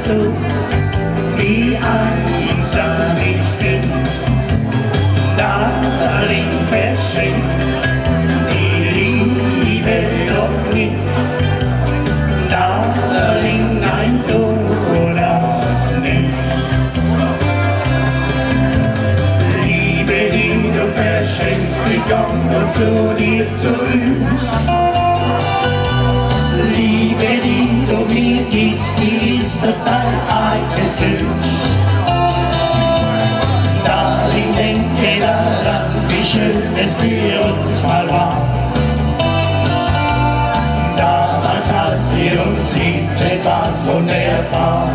spürst du, wie einsam ich bin. Darling, verschenk die Liebe doch nicht. Darling, nein, tu das nicht. Liebe, die du verschenkst, die kommt nur zu dir zurück. Liebe, die du mir gibst, die ist dein eigenes Glück. Darling, denke daran, wie schön es für uns mal war. Damals, als wir uns liebten, war's wunderbar.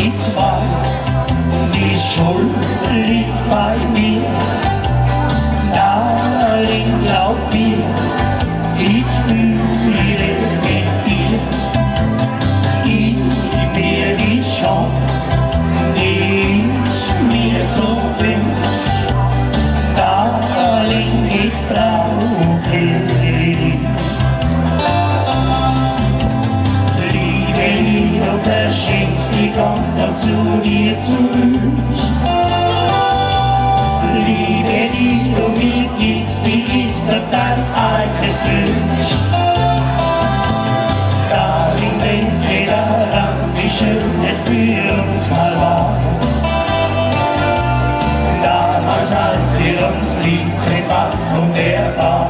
Ich weiß, die Schuld liegt bei mir. Darling, glaub mir, ich fühle mit dir. Gib mir die Chance, die ich mir so wünsch. Darling, ich brauche dich. Liebe, die du verschenkst, die kommt noch zu dir zurück. Liebe, die du mir gibst, die ist doch dein eigenes Glück. Darling, denke daran, wie schön es für uns mal war. Damals, als wir uns liebten, war's wunderbar.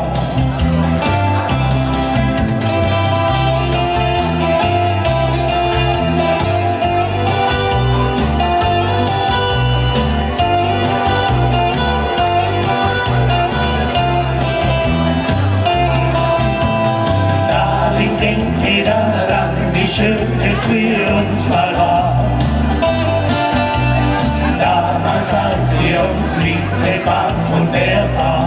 Denke daran, wie schön es für uns mal war. Damals, als wir uns liebten, war's wunderbar.